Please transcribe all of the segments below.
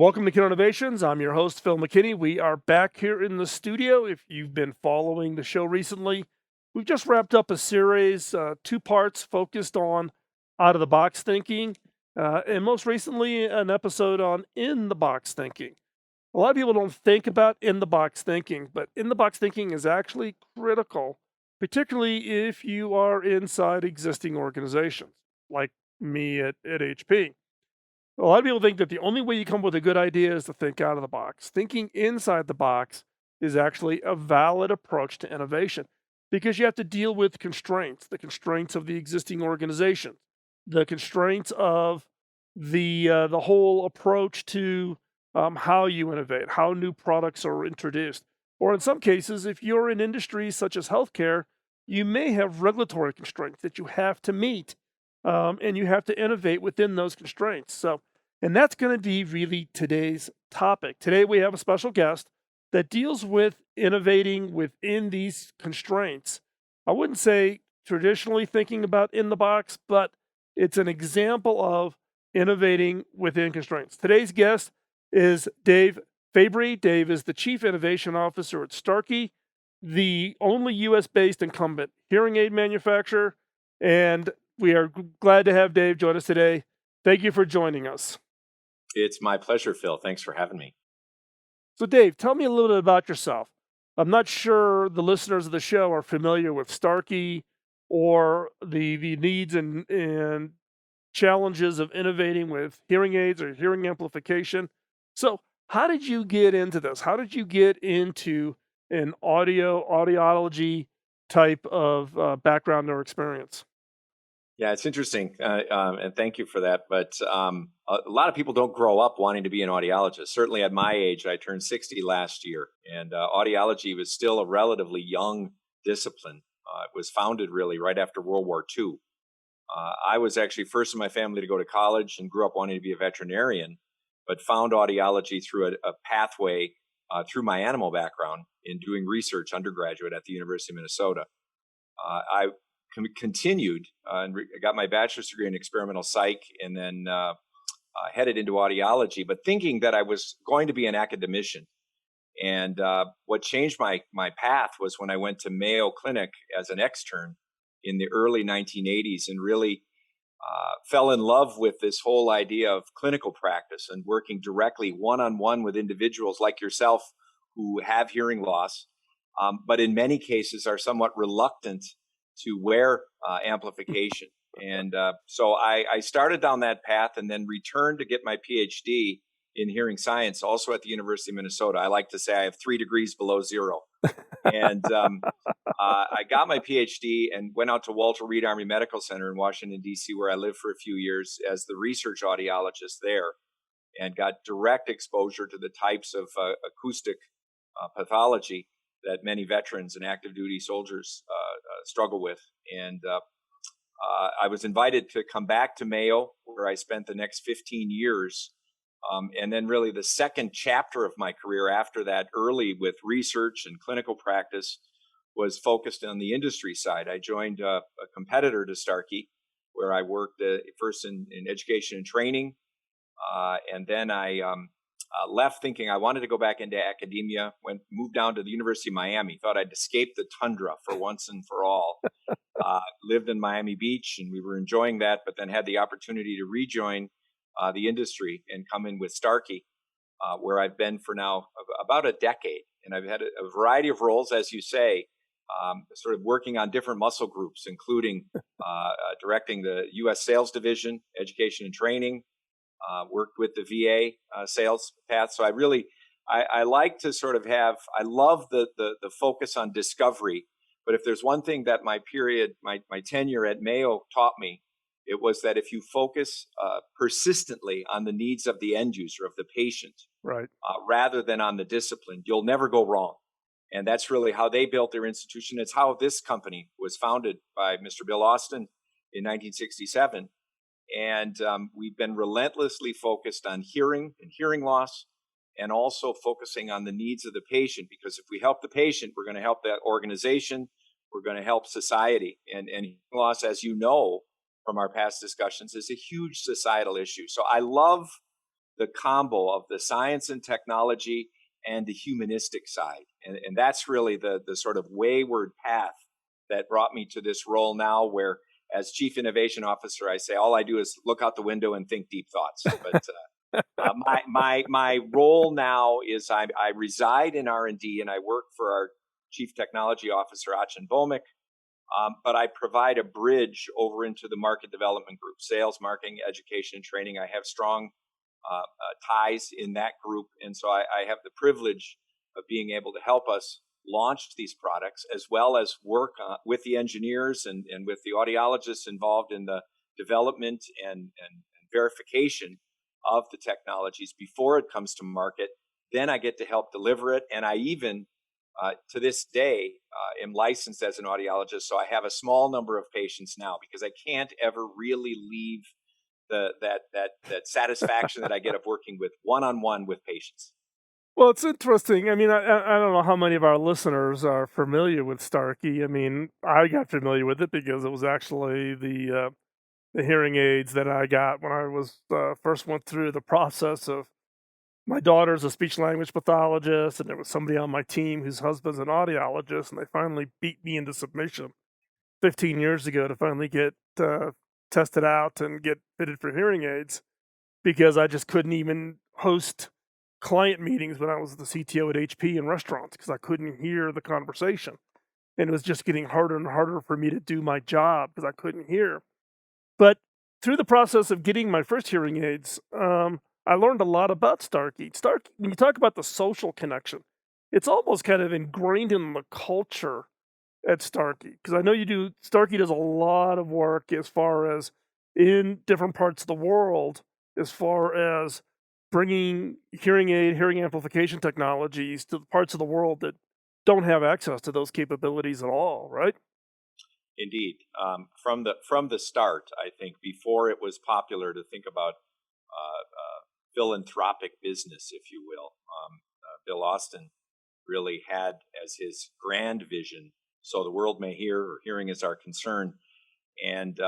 Welcome to Kid Innovations. I'm your host, Phil McKinney. We are back here in the studio. If you've been following the show recently, we've just wrapped up a series, two parts focused on out of the box thinking, and most recently, an episode on in the box thinking. A lot of people don't think about in the box thinking, but in the box thinking is actually critical, particularly if you are inside existing organizations like me at HP. A lot of people think that the only way you come up with a good idea is to think out of the box. Thinking inside the box is actually a valid approach to innovation because you have to deal with constraints, the constraints of the existing organization, the constraints of the whole approach to how you innovate, how new products are introduced. Or in some cases, if you're in industries such as healthcare, you may have regulatory constraints that you have to meet, and you have to innovate within those constraints. And that's going to be really today's topic. Today, we have a special guest that deals with innovating within these constraints. I wouldn't say traditionally thinking about in the box, but it's an example of innovating within constraints. Today's guest is Dave Fabry. Dave is the Chief Innovation Officer at Starkey, the only US-based incumbent hearing aid manufacturer, and we are glad to have Dave join us today. Thank you for joining us. It's my pleasure, Phil. Thanks for having me. So, Dave, tell me a little bit about yourself. I'm not sure the listeners of the show are familiar with Starkey or the needs and challenges of innovating with hearing aids or hearing amplification. So, how did you get into this? How did you get into an audiology type of background or experience? Yeah, it's interesting, and thank you for that. But a lot of people don't grow up wanting to be an audiologist. Certainly at my age, I turned 60 last year, and audiology was still a relatively young discipline. It was founded really right after World War II. I was actually first in my family to go to college and grew up wanting to be a veterinarian, but found audiology through a pathway through my animal background in doing research undergraduate at the University of Minnesota. I continued and got my bachelor's degree in experimental psych, and then headed into audiology, but thinking that I was going to be an academician. And what changed my path was when I went to Mayo Clinic as an extern in the early 1980s and really fell in love with this whole idea of clinical practice and working directly one-on-one with individuals like yourself who have hearing loss, but in many cases are somewhat reluctant to wear amplification. And so I started down that path and then returned to get my PhD in hearing science, also at the University of Minnesota. I like to say I have 3 degrees below zero. And I got my PhD and went out to Walter Reed Army Medical Center in Washington, D.C., where I lived for a few years as the research audiologist there, and got direct exposure to the types of acoustic pathology that many veterans and active duty soldiers struggle with. And I was invited to come back to Mayo, where I spent the next 15 years. And then really the second chapter of my career after that, early with research and clinical practice, was focused on the industry side. I joined a competitor to Starkey, where I worked first in education and training. And then I left thinking I wanted to go back into academia, moved down to the University of Miami, thought I'd escape the tundra for once and for all. Lived in Miami Beach, and we were enjoying that, but then had the opportunity to rejoin the industry and come in with Starkey, where I've been for now about a decade. And I've had a variety of roles, as you say, sort of working on different muscle groups, including directing the U.S. sales division, education and training, worked with the VA sales path. So I like to sort of I love the focus on discovery. But if there's one thing that my tenure at Mayo taught me, it was that if you focus persistently on the needs of the end user, of the patient, Right. Rather than on the discipline, you'll never go wrong. And that's really how they built their institution. It's how this company was founded by Mr. Bill Austin in 1967. And we've been relentlessly focused on hearing and hearing loss, and also focusing on the needs of the patient, because if we help the patient, we're going to help that organization, we're going to help society. And hearing loss, as you know from our past discussions, is a huge societal issue. So I love the combo of the science and technology and the humanistic side. And that's really the sort of wayward path that brought me to this role now, where as chief innovation officer, I say all I do is look out the window and think deep thoughts. But my role now is I reside in R&D and I work for our chief technology officer, Achin Bhomik. But I provide a bridge over into the market development group, sales, marketing, education, and training. I have strong ties in that group. And so I have the privilege of being able to help us launch these products, as well as work with the engineers and with the audiologists involved in the development and verification of the technologies before it comes to market. Then I get to help deliver it. And I even, to this day, am licensed as an audiologist. So I have a small number of patients now, because I can't ever really leave that satisfaction that I get of working with one-on-one with patients. Well, it's interesting. I mean, I don't know how many of our listeners are familiar with Starkey. I mean, I got familiar with it because it was actually the hearing aids that I got when I was first went through the process of my daughter's a speech language pathologist, and there was somebody on my team whose husband's an audiologist, and they finally beat me into submission 15 years ago to finally get tested out and get fitted for hearing aids, because I just couldn't even host client meetings when I was the CTO at HP in restaurants because I couldn't hear the conversation. And it was just getting harder and harder for me to do my job because I couldn't hear. But through the process of getting my first hearing aids, I learned a lot about Starkey. Starkey, when you talk about the social connection, it's almost kind of ingrained in the culture at Starkey, because I know you do. Starkey does a lot of work as far as in different parts of the world, as far as bringing hearing aid, hearing amplification technologies to the parts of the world that don't have access to those capabilities at all, right? Indeed, from the start, I think before it was popular to think about philanthropic business, if you will, Bill Austin really had as his grand vision, so the world may hear, or hearing is our concern, and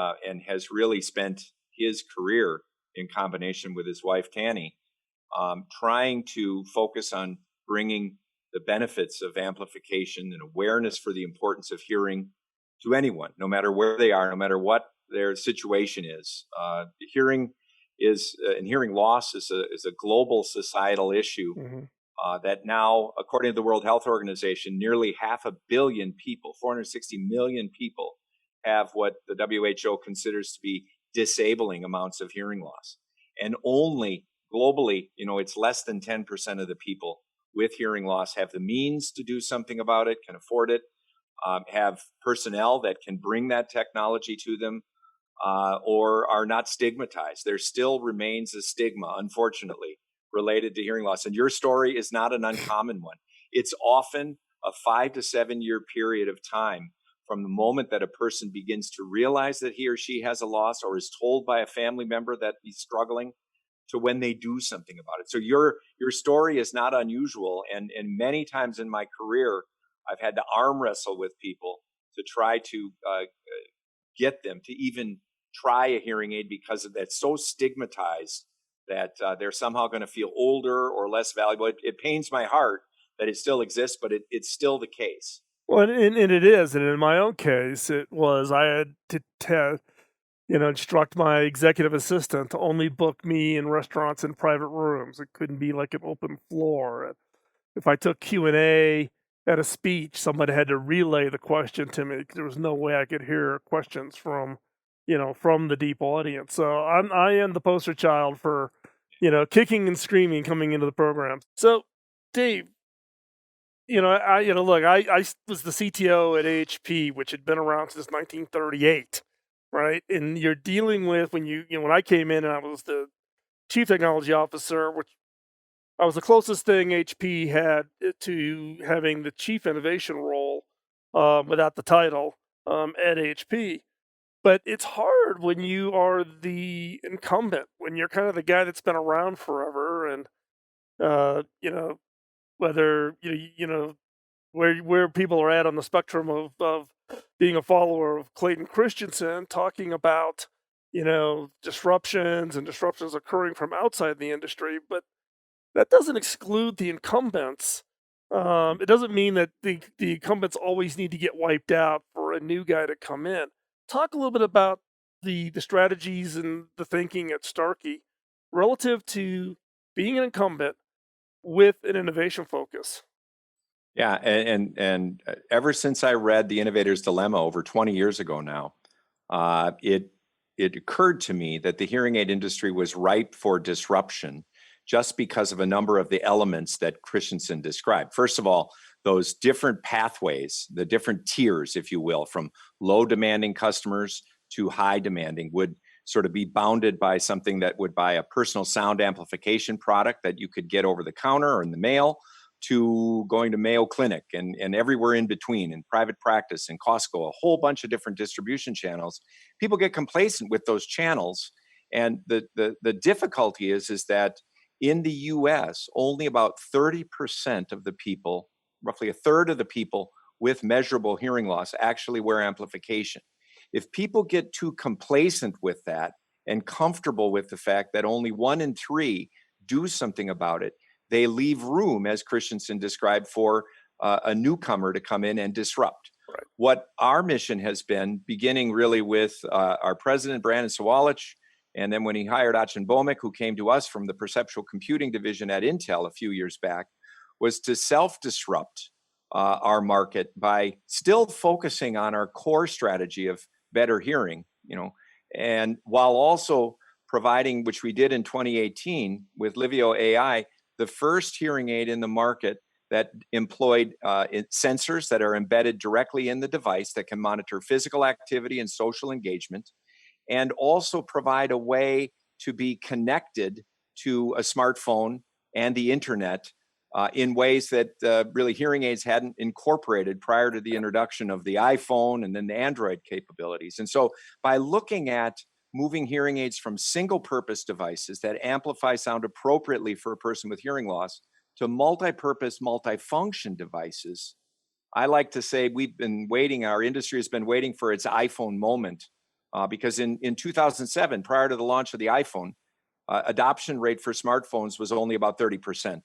has really spent his career in combination with his wife Tanny, trying to focus on bringing the benefits of amplification and awareness for the importance of hearing to anyone, no matter where they are, no matter what their situation is. Hearing is and hearing loss is a global societal issue. Hmm. That now, according to the World Health Organization, nearly 500 million people, 460 million people, have what the WHO considers to be disabling amounts of hearing loss. And only globally, it's less than 10% of the people with hearing loss have the means to do something about it, can afford it, have personnel that can bring that technology to them, or are not stigmatized. There still remains a stigma, unfortunately, related to hearing loss. And your story is not an uncommon one. It's often a 5 to 7 year period of time from the moment that a person begins to realize that he or she has a loss, or is told by a family member that he's struggling, to when they do something about it. So your story is not unusual. And many times in my career, I've had to arm wrestle with people to try to get them to even try a hearing aid, because that's so stigmatized that they're somehow going to feel older or less valuable. It pains my heart that it still exists, but it's still the case. Well, and it is. And in my own case, it was I had to instruct my executive assistant to only book me in restaurants in private rooms. It couldn't be like an open floor. If I took Q&A at a speech, somebody had to relay the question to me, 'cause there was no way I could hear questions from the deep audience. So I am the poster child for, kicking and screaming coming into the program. So, Dave, look, I was the CTO at HP, which had been around since 1938, right? And you're dealing with when I came in and I was the chief technology officer, which I was the closest thing HP had to having the chief innovation role, without the title, at HP. But it's hard when you are the incumbent, when you're kind of the guy that's been around forever, and uh, you know whether where people are at on the spectrum of being a follower of Clayton Christensen, talking about disruptions and disruptions occurring from outside the industry, but that doesn't exclude the incumbents. It doesn't mean that the incumbents always need to get wiped out for a new guy to come in. Talk a little bit about the strategies and the thinking at Starkey relative to being an incumbent with an innovation focus. Yeah, and ever since I read The Innovator's Dilemma over 20 years ago now, it occurred to me that the hearing aid industry was ripe for disruption just because of a number of the elements that Christensen described. First of all, those different pathways, the different tiers, if you will, from low demanding customers to high demanding would sort of be bounded by something that would buy a personal sound amplification product that you could get over the counter or in the mail, to going to Mayo Clinic and everywhere in between, in private practice and Costco, a whole bunch of different distribution channels. People get complacent with those channels. And the difficulty is that in the US, only about 30% of the people, roughly a third of the people with measurable hearing loss actually wear amplification. If people get too complacent with that and comfortable with the fact that only 1 in 3 do something about it, they leave room, as Christensen described, for a newcomer to come in and disrupt. Right. What our mission has been, beginning really with our president, Brandon Sawalich, and then when he hired Achin Bomik, who came to us from the perceptual computing division at Intel a few years back, was to self-disrupt our market by still focusing on our core strategy of better hearing, and while also providing, which we did in 2018 with Livio AI, the first hearing aid in the market that employed sensors that are embedded directly in the device that can monitor physical activity and social engagement, and also provide a way to be connected to a smartphone and the internet in ways that really hearing aids hadn't incorporated prior to the introduction of the iPhone and then the Android capabilities. And so by looking at moving hearing aids from single purpose devices that amplify sound appropriately for a person with hearing loss to multi-purpose, multifunction devices, I like to say our industry has been waiting for its iPhone moment, because in 2007, prior to the launch of the iPhone, adoption rate for smartphones was only about 30%.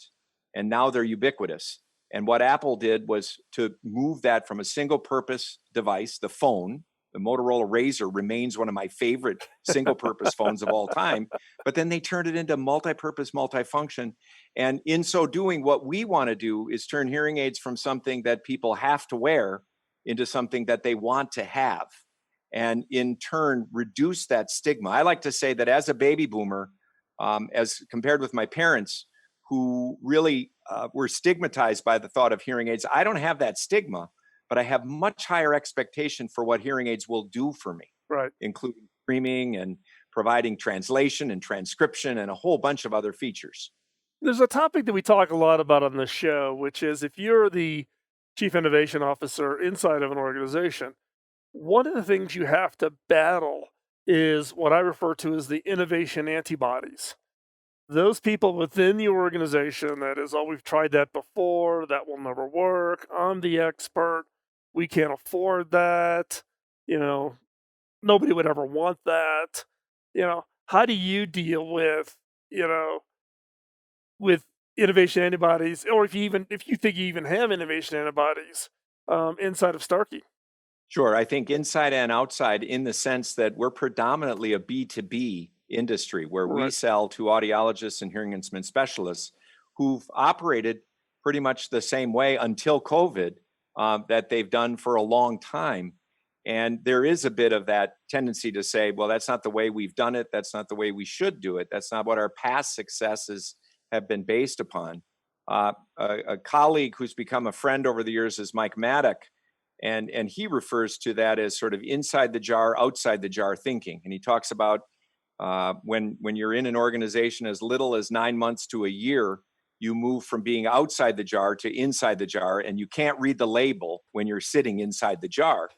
And now they're ubiquitous. And what Apple did was to move that from a single purpose device, the phone. The Motorola Razr remains one of my favorite single purpose phones of all time. But then they turned it into multi-purpose, multifunction. And in so doing, what we want to do is turn hearing aids from something that people have to wear into something that they want to have. And in turn, reduce that stigma. I like to say that as a baby boomer, as compared with my parents, who really were stigmatized by the thought of hearing aids, I don't have that stigma, but I have much higher expectation for what hearing aids will do for me, Right. including streaming and providing translation and transcription and a whole bunch of other features. There's a topic that we talk a lot about on this show, which is if you're the chief innovation officer inside of an organization, one of the things you have to battle is what I refer to as the innovation antibodies. Those people within the organization that is, oh, we've tried that before, that will never work. I'm the expert. We can't afford that. You know, nobody would ever want that. How do you deal you know, with innovation antibodies, or if you think you even have innovation antibodies inside of Starkey? Sure. I think inside and outside, in the sense that we're predominantly a B2B industry where we Right. sell to audiologists and hearing instrument specialists who've operated pretty much the same way until COVID, that they've done for a long time. And there is a bit of that tendency to say, well, that's not the way we've done it. That's not the way we should do it. That's not what our past successes have been based upon. A colleague who's become a friend over the years is Mike Maddock, and he refers to that as sort of inside the jar, outside the jar thinking. And he talks about when you're in an organization as little as 9 months to a year, you move from being outside the jar to inside the jar, and you can't read the label when you're sitting inside the jar.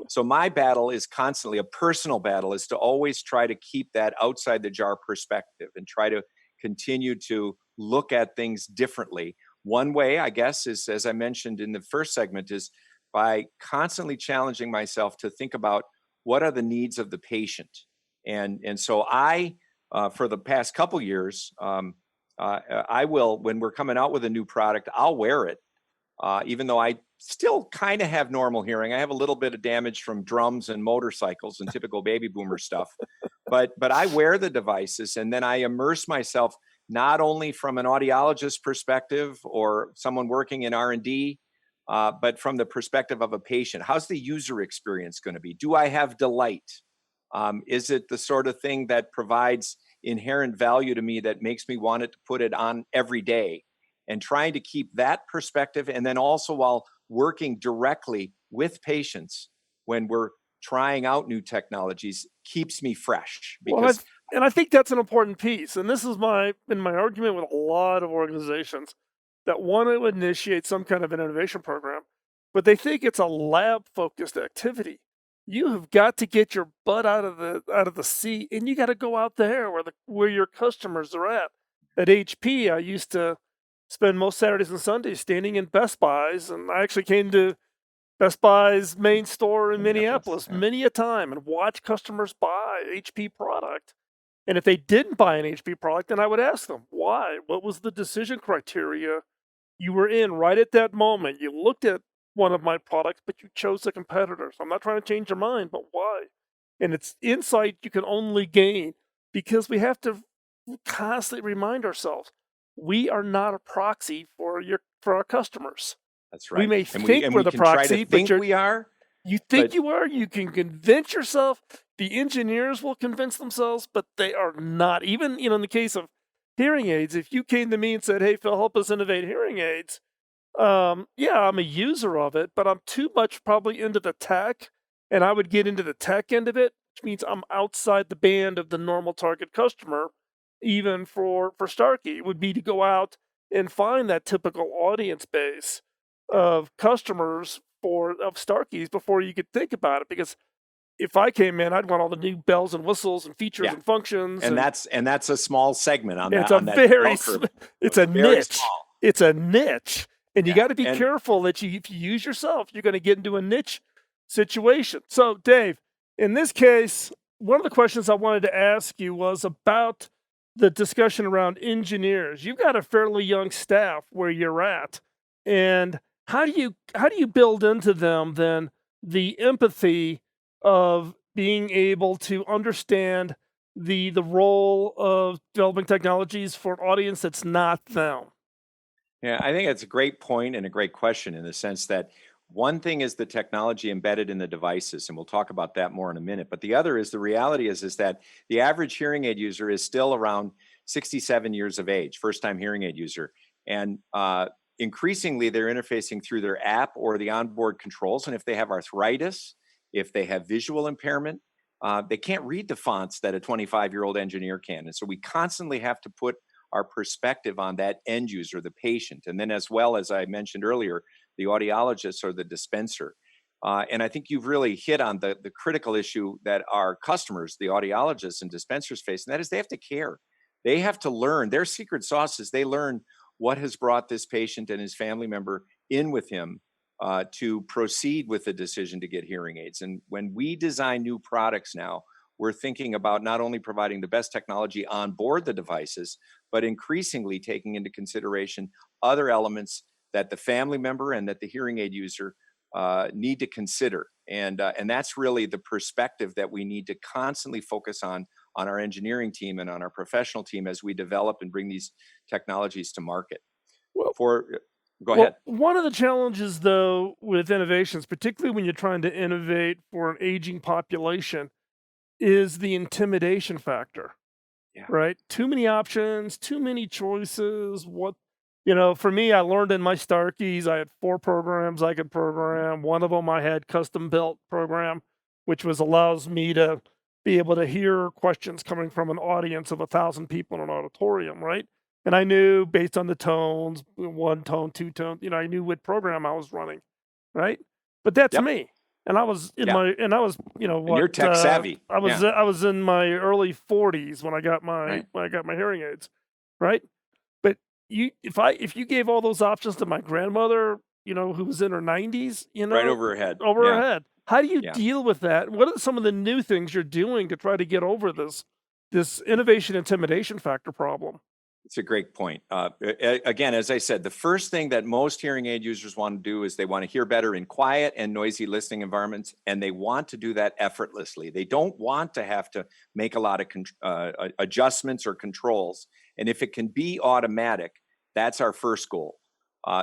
So my battle is constantly a personal battle, is to always try to keep that outside the jar perspective and try to continue to look at things differently. One way, I guess, is, as I mentioned in the first segment, is by constantly challenging myself to think about what are the needs of the patient. And so I, for the past couple years, I will, when we're coming out with a new product, I'll wear it, even though I still kind of have normal hearing. I have a little bit of damage from drums and motorcycles and typical baby boomer stuff, but I wear the devices, and then I immerse myself not only from an audiologist perspective or someone working in R&D, but from the perspective of a patient. How's the user experience going to be? Do I have delight? Is it the sort of thing that provides inherent value to me that makes me want it to put it on every day? And trying to keep that perspective, and then also while working directly with patients when we're trying out new technologies, keeps me fresh Well, because and I think that's an important piece, and this is my argument with a lot of organizations that want to initiate some kind of an innovation program, but they think it's a lab-focused activity. You have got to get your butt out of the seat, and you got to go out there where your customers are at. At HP, I used to spend most Saturdays and Sundays standing in Best Buys, and I actually came to Best Buy's main store in Minneapolis, Minneapolis yeah. many a time and watch customers buy HP product. And if they didn't buy an HP product, then I would ask them, why? What was the decision criteria you were in right at that moment? You looked at one of my products, but you chose a competitor. So I'm not trying to change your mind, but why? And it's insight you can only gain because we have to constantly remind ourselves we are not a proxy for our customers. That's We right. may And we think and we're we the can try to proxy, but think we are, you think but you are, you can convince yourself, the engineers will convince themselves, but they are not. Even, in the case of hearing aids, if you came to me and said, "Hey, Phil, help us innovate hearing aids," yeah, I'm a user of it, but I'm too much probably into the tech, and I would get into the tech end of it, which means I'm outside the band of the normal target customer. Even for Starkey, it would be to go out and find that typical audience base of customers of Starkey's before you could think about it. Because if I came in, I'd want all the new bells and whistles and features yeah. and functions, And and that's a small segment on it's that a on that very bell curve. it's a Very niche. small. It's a niche, and you Yeah. got to be And careful that if you use yourself, you're going to get into a niche situation. So, Dave, in this case, one of the questions I wanted to ask you was about the discussion around engineers. You've got a fairly young staff where you're at, and how do you build into them then the empathy of being able to understand the role of developing technologies for an audience that's not them? yeah, I think it's a great point and a great question in the sense that one thing is the technology embedded in the devices, and we'll talk about that more in a minute. But the other is the reality is that the average hearing aid user is still around 67 years of age, first time hearing aid user. And increasingly, they're interfacing through their app or the onboard controls. And if they have arthritis, if they have visual impairment, they can't read the fonts that a 25-year-old engineer can. And so we constantly have to put our perspective on that end user, the patient, and then as well as I mentioned earlier, the audiologist or the dispenser. And I think you've really hit on the critical issue that our customers, the audiologists and dispensers face, and that is they have to care. They have to learn. Their secret sauce is they learn what has brought this patient and his family member in with him to proceed with the decision to get hearing aids. And when we design new products now, we're thinking about not only providing the best technology on board the devices, but increasingly taking into consideration other elements that the family member and that the hearing aid user need to consider. And that's really the perspective that we need to constantly focus on our engineering team and on our professional team as we develop and bring these technologies to market. Well, For Go well, ahead. one of the challenges though with innovations, particularly when you're trying to innovate for an aging population, is the intimidation factor. Yeah. Right? Too many options, too many choices. For me, I learned in my Starkeys, I had 4 programs I could program. One of them I had custom built program, which allows me to be able to hear questions coming from an audience of 1,000 people in an auditorium, right? And I knew based on the tones, 1 tone, 2 tone, I knew what program I was running, right? But that's Yep. me. And I was in Yeah. my and I was, And you're tech savvy. Yeah. I was in my early 40s when I got my Right. hearing aids, right? But if you gave all those options to my grandmother, who was in her 90s, Right over her head. over her Yeah. head, How do you Yeah. deal with that? What are some of the new things you're doing to try to get over this innovation intimidation factor problem? It's a great point. Again, as I said, the first thing that most hearing aid users want to do is they want to hear better in quiet and noisy listening environments, and they want to do that effortlessly. They don't want to have to make a lot of adjustments or controls. And if it can be automatic, that's our first goal.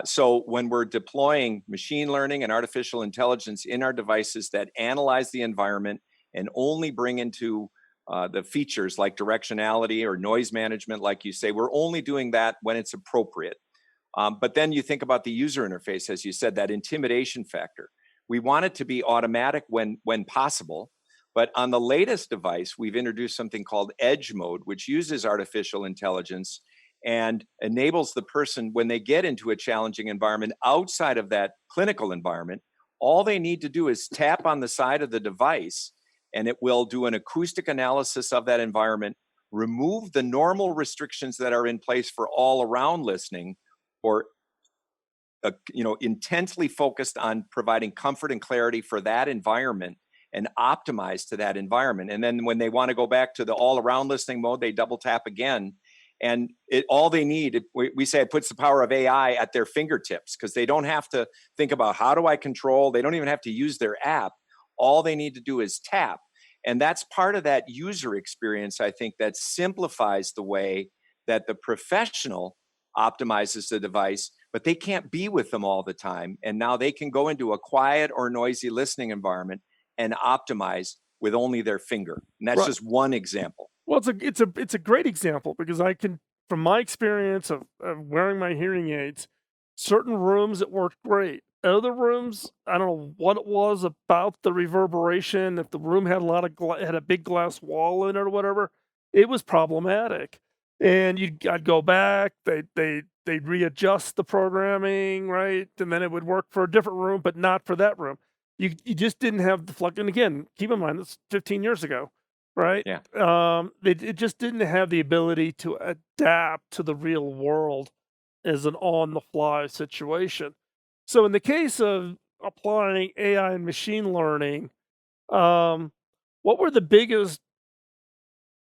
So when we're deploying machine learning and artificial intelligence in our devices that analyze the environment and only bring into the features like directionality or noise management, like you say, we're only doing that when it's appropriate. But then you think about the user interface, as you said, that intimidation factor. We want it to be automatic when possible. But on the latest device, we've introduced something called Edge Mode, which uses artificial intelligence and enables the person, when they get into a challenging environment outside of that clinical environment, all they need to do is tap on the side of the device and it will do an acoustic analysis of that environment, remove the normal restrictions that are in place for all around listening, or intensely focused on providing comfort and clarity for that environment and optimize to that environment. And then when they want to go back to the all around listening mode, they double tap again. And all they need, we say it puts the power of AI at their fingertips, because they don't have to think about how do I control. They don't even have to use their app. All they need to do is tap. And that's part of that user experience, I think, that simplifies the way that the professional optimizes the device, but they can't be with them all the time. And now they can go into a quiet or noisy listening environment and optimize with only their finger. And that's Right. just one example. Well, it's a great example because I can, from my experience of wearing my hearing aids, certain rooms it worked great. Other rooms, I don't know what it was about the reverberation. If the room had a lot of had a big glass wall in it or whatever, it was problematic. And I'd go back. They'd readjust the programming, right, and then it would work for a different room, but not for that room. You just didn't have the flex. And again, keep in mind, it's 15 years ago, right? Yeah. It just didn't have the ability to adapt to the real world as an on-the-fly situation. So in the case of applying AI and machine learning, um, what were the biggest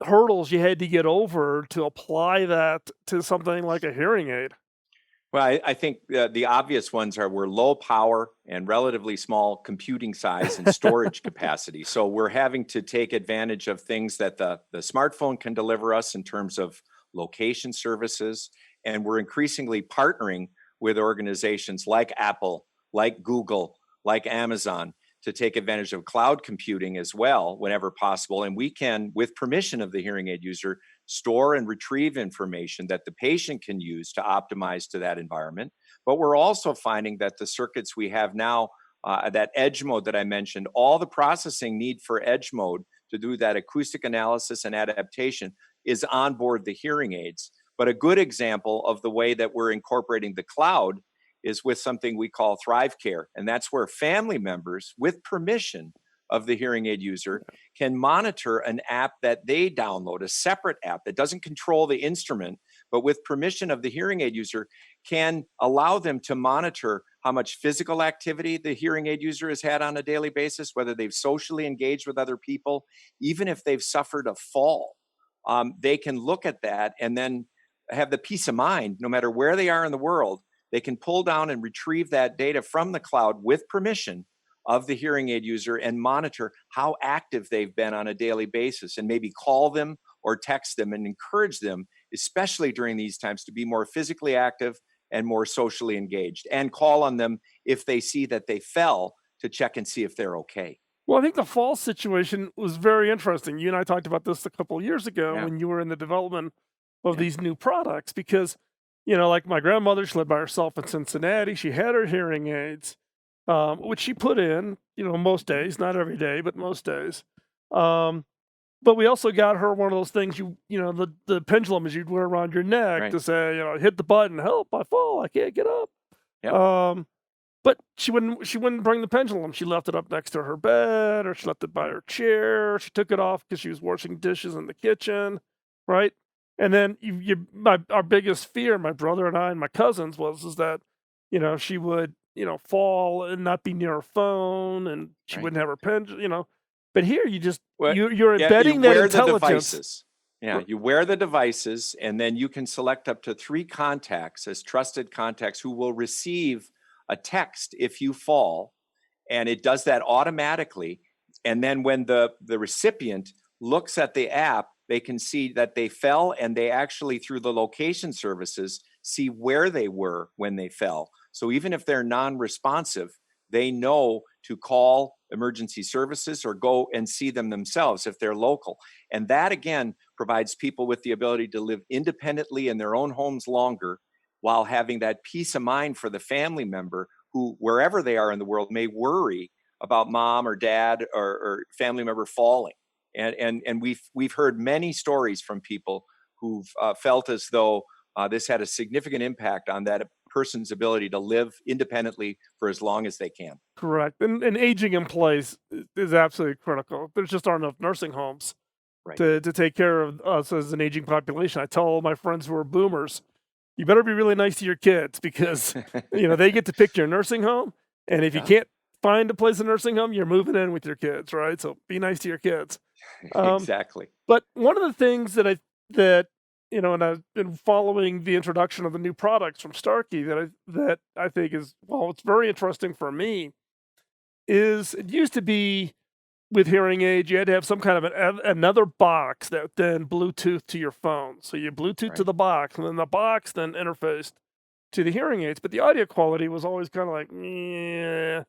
hurdles you had to get over to apply that to something like a hearing aid? Well, I think the obvious ones are we're low power and relatively small computing size and storage capacity. So we're having to take advantage of things that the smartphone can deliver us in terms of location services. And we're increasingly partnering with organizations like Apple, like Google, like Amazon to take advantage of cloud computing as well whenever possible. And we can, with permission of the hearing aid user, store and retrieve information that the patient can use to optimize to that environment. But we're also finding that the circuits we have now, that edge mode that I mentioned, all the processing need for edge mode to do that acoustic analysis and adaptation is on board the hearing aids. But a good example of the way that we're incorporating the cloud is with something we call Thrive Care. And that's where family members, with permission of the hearing aid user, can monitor an app that they download, a separate app that doesn't control the instrument, but with permission of the hearing aid user, can allow them to monitor how much physical activity the hearing aid user has had on a daily basis, whether they've socially engaged with other people, even if they've suffered a fall. They can look at that and then have the peace of mind, no matter where they are in the world, they can pull down and retrieve that data from the cloud with permission of the hearing aid user and monitor how active they've been on a daily basis, and maybe call them or text them and encourage them, especially during these times, to be more physically active and more socially engaged, and call on them if they see that they fell to check and see if they're okay. Well, I think the fall situation was very interesting. You and I talked about this a couple of years ago Yeah. when you were in the development of Yeah. these new products because, like my grandmother, she lived by herself in Cincinnati. She had her hearing aids, which she put in, most days, not every day, but most days. Um, but we also got her one of those things the pendulum is you'd wear around your neck Right. to say, hit the button, help, I fall, I can't get up. Yep. But she wouldn't bring the pendulum. She left it up next to her bed, or she left it by her chair. Or she took it off because she was washing dishes in the kitchen, right? And then our biggest fear, my brother and I and my cousins, was is that she would fall and not be near her phone, and she Right. wouldn't have her pen. But here you just Well, you're yeah, you embedding that wear the intelligence. devices. Yeah, you wear the devices, and then you can select up to 3 contacts as trusted contacts who will receive a text if you fall, and it does that automatically. And then when the recipient looks at the app, they can see that they fell, and they actually, through the location services, see where they were when they fell. So even if they're non-responsive, they know to call emergency services or go and see them themselves if they're local. And that again provides people with the ability to live independently in their own homes longer, while having that peace of mind for the family member who, wherever they are in the world, may worry about mom or dad or family member falling. And we've heard many stories from people who've felt as though this had a significant impact on that person's ability to live independently for as long as they can. Correct, and aging in place is absolutely critical. There's just aren't enough nursing homes Right. to take care of us as an aging population. I tell all my friends who are boomers, you better be really nice to your kids because they get to pick your nursing home, and if you Yeah, can't find a place in nursing home, you're moving in with your kids, right? So be nice to your kids. Um, exactly. but one of the things and I've been following the introduction of the new products from Starkey that I think is, well, it's very interesting for me. Is it used to be with hearing aids, you had to have some kind of another box that then Bluetooth to your phone. So you Bluetooth to Right. the box, and then the box then interfaced to the hearing aids. But the audio quality was always kind of like, yeah,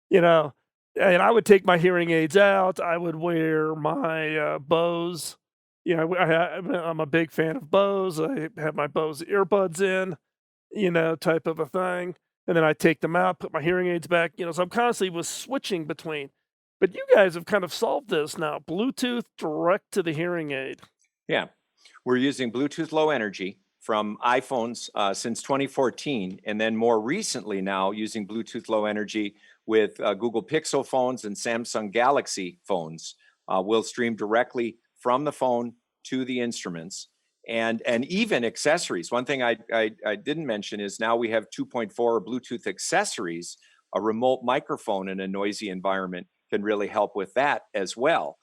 you know. And I would take my hearing aids out. I would wear my Bose. I'm a big fan of Bose. I have my Bose earbuds in, type of a thing. And then I take them out, put my hearing aids back, so I'm constantly was switching between. But you guys have kind of solved this now. Bluetooth direct to the hearing aid. Yeah. We're using Bluetooth Low Energy from iPhones since 2014, and then more recently now using Bluetooth Low Energy with Google Pixel phones and Samsung Galaxy phones. We'll stream directly from the phone to the instruments, and even accessories. One thing I didn't mention is now we have 2.4 Bluetooth accessories. A remote microphone in a noisy environment can really help with that as well.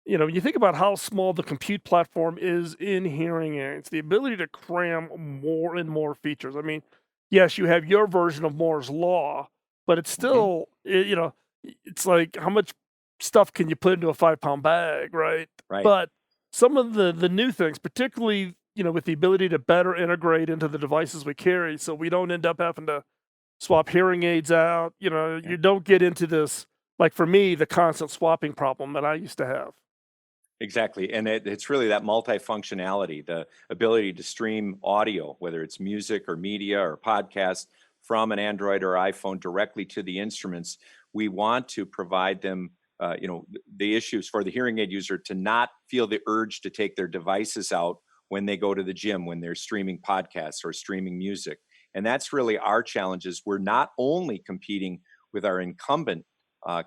You think about how small the compute platform is in hearing aids, the ability to cram more and more features. I mean, yes, you have your version of Moore's law, but it's Mhm. still, it's like how much stuff can you put into a 5-pound bag, right? Right. But some of the new things, particularly, with the ability to better integrate into the devices we carry, so we don't end up having to swap hearing aids out. Yeah. You don't get into this, like for me, the constant swapping problem that I used to have. Exactly. And it's really that multifunctionality, the ability to stream audio, whether it's music or media or podcast from an Android or iPhone directly to the instruments. We want to provide them, the issues for the hearing aid user to not feel the urge to take their devices out when they go to the gym, when they're streaming podcasts or streaming music. And that's really our challenges. We're not only competing with our incumbent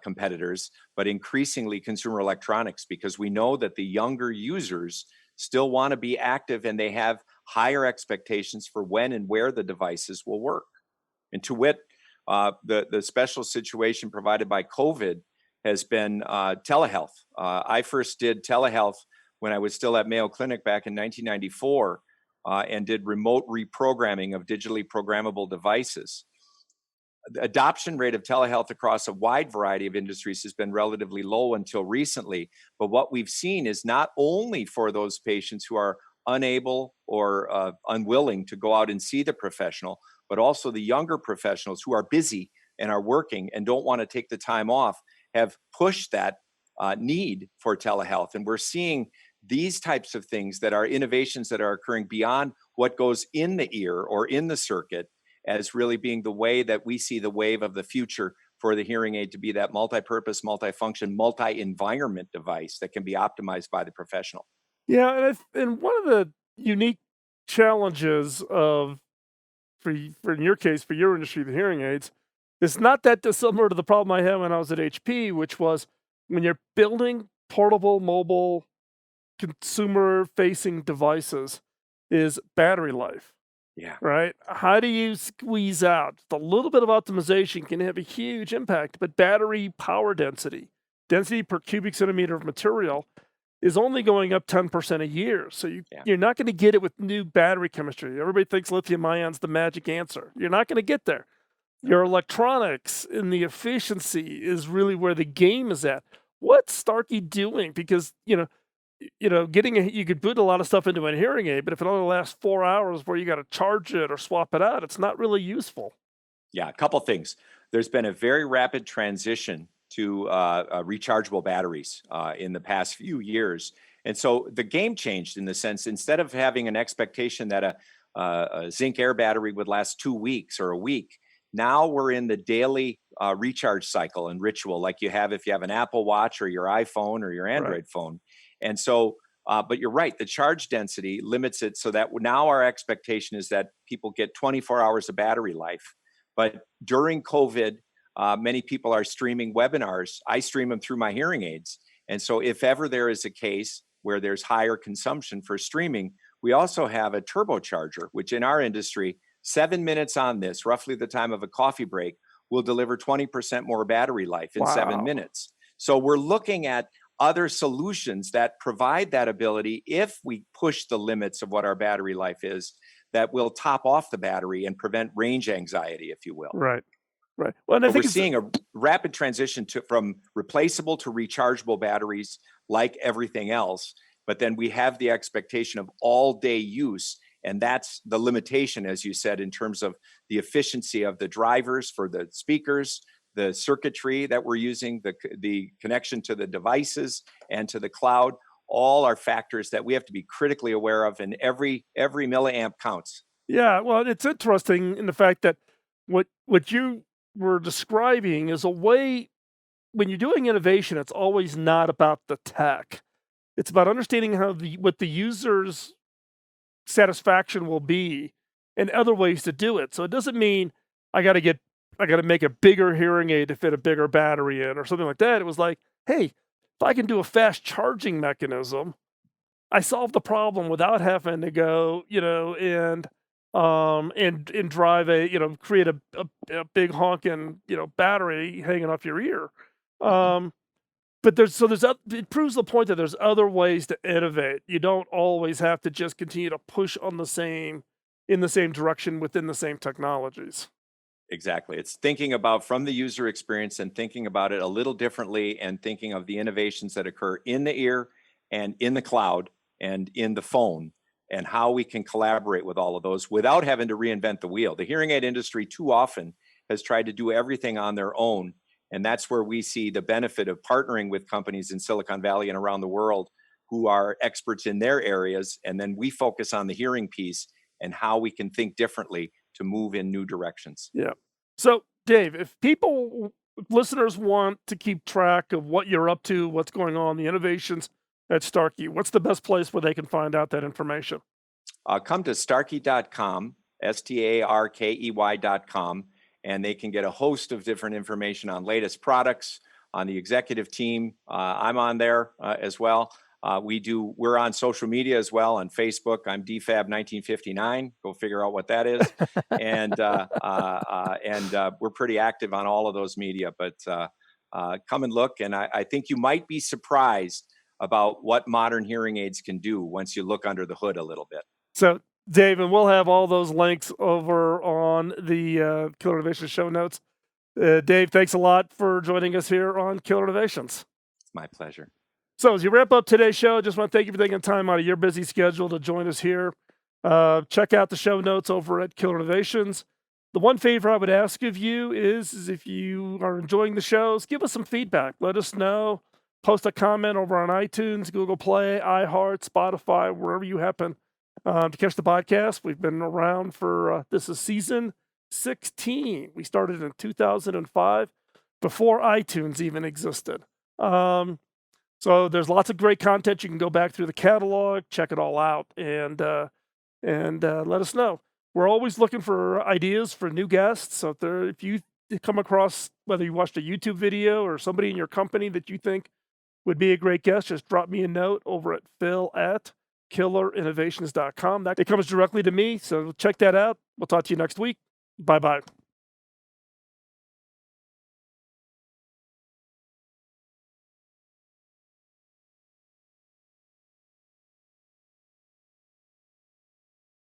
competitors, but increasingly consumer electronics, because we know that the younger users still want to be active and they have higher expectations for when and where the devices will work. And to wit, the special situation provided by COVID has been telehealth. I first did telehealth when I was still at Mayo Clinic back in 1994 and did remote reprogramming of digitally programmable devices. The adoption rate of telehealth across a wide variety of industries has been relatively low until recently. But what we've seen is not only for those patients who are unable or unwilling to go out and see the professional, but also the younger professionals who are busy and are working and don't want to take the time off have pushed that need for telehealth. And we're seeing these types of things that are innovations that are occurring beyond what goes in the ear or in the circuit as really being the way that we see the wave of the future for the hearing aid to be that multi-purpose, multi-function, multi-environment device that can be optimized by the professional. Yeah, and one of the unique challenges of for in your case, for your industry, the hearing aids, is not that dissimilar to the problem I had when I was at HP, which was when you're building portable, mobile, consumer-facing devices, is battery life. Yeah. right? How do you squeeze out a little bit of optimization can have a huge impact, but battery power density per cubic centimeter of material is only going up 10% a year. So Yeah. you're not going to get it with new battery chemistry. Everybody thinks lithium ion's the magic answer. You're not going to get there. No. Your electronics and the efficiency is really where the game is at. What's Starkey doing? Because getting you could put a lot of stuff into a hearing aid, but if it only lasts 4 hours where you got to charge it or swap it out, it's not really useful. Yeah, a couple things. There's been a very rapid transition to rechargeable batteries in the past few years. And so the game changed in the sense instead of having an expectation that a zinc air battery would last 2 weeks or a week, now we're in the daily recharge cycle and ritual like you have if you have an Apple Watch or your iPhone or your Right. Android phone. And so, but you're right, the charge density limits it so that now our expectation is that people get 24 hours of battery life. But during COVID, many people are streaming webinars. I stream them through my hearing aids. And so, if ever there is a case where there's higher consumption for streaming, we also have a turbocharger, which in our industry, 7 minutes on this, roughly the time of a coffee break, will deliver 20% more battery life in seven Wow. minutes. So, we're looking at other solutions that provide that ability if we push the limits of what our battery life is that will top off the battery and prevent range anxiety, if you will. Right. Right. Well, and I But we're think it's seeing a rapid transition from replaceable to rechargeable batteries, like everything else. But then we have the expectation of all day use. And that's the limitation, as you said, in terms of the efficiency of the drivers for the speakers, the circuitry that we're using, the connection to the devices and to the cloud. All are factors that we have to be critically aware of, and every milliamp counts. yeah. Well, it's interesting in the fact that what you were describing is a way when you're doing innovation, it's always not about the tech. It's about understanding how the what the user's satisfaction will be and other ways to do it. So it doesn't mean I got to get I got to make a bigger hearing aid to fit a bigger battery in or something like that. It was like, hey, if I can do a fast charging mechanism, I solved the problem without having to go, and drive create a big honking, battery hanging off your ear. Mhm. Um, but it proves the point that there's other ways to innovate. You don't always have to just continue to push on in the same direction within the same technologies. Exactly. It's thinking about from the user experience and thinking about it a little differently and thinking of the innovations that occur in the ear and in the cloud and in the phone and how we can collaborate with all of those without having to reinvent the wheel. The hearing aid industry too often has tried to do everything on their own. And that's where we see the benefit of partnering with companies in Silicon Valley and around the world who are experts in their areas. And then we focus on the hearing piece and how we can think differently to move in new directions. Yeah. So, Dave, if listeners want to keep track of what you're up to, what's going on, the innovations at Starkey, what's the best place where they can find out that information? Come to starkey.com, starkey.com, and they can get a host of different information on latest products, on the executive team. I'm on there as well. We're on social media as well on Facebook. I'm DFAB1959. Go figure out what that is. And we're pretty active on all of those media, but come and look. And I think you might be surprised about what modern hearing aids can do once you look under the hood a little bit. So, Dave, and we'll have all those links over on the Killer Innovation show notes. Dave, thanks a lot for joining us here on Killer Innovations. It's my pleasure. So, as you wrap up today's show, I just want to thank you for taking time out of your busy schedule to join us here. Check out the show notes over at Killer Innovations. The one favor I would ask of you is if you are enjoying the shows, give us some feedback. Let us know. Post a comment over on iTunes, Google Play, iHeart, Spotify, wherever you happen to catch the podcast. We've been around for this is season 16. We started in 2005, before iTunes even existed. So there's lots of great content. You can go back through the catalog, check it all out, and let us know. We're always looking for ideas for new guests. So if you come across whether you watched a YouTube video or somebody in your company that you think would be a great guest, just drop me a note over at phil at killerinnovations.com. It comes directly to me, so check that out. We'll talk to you next week. Bye-bye.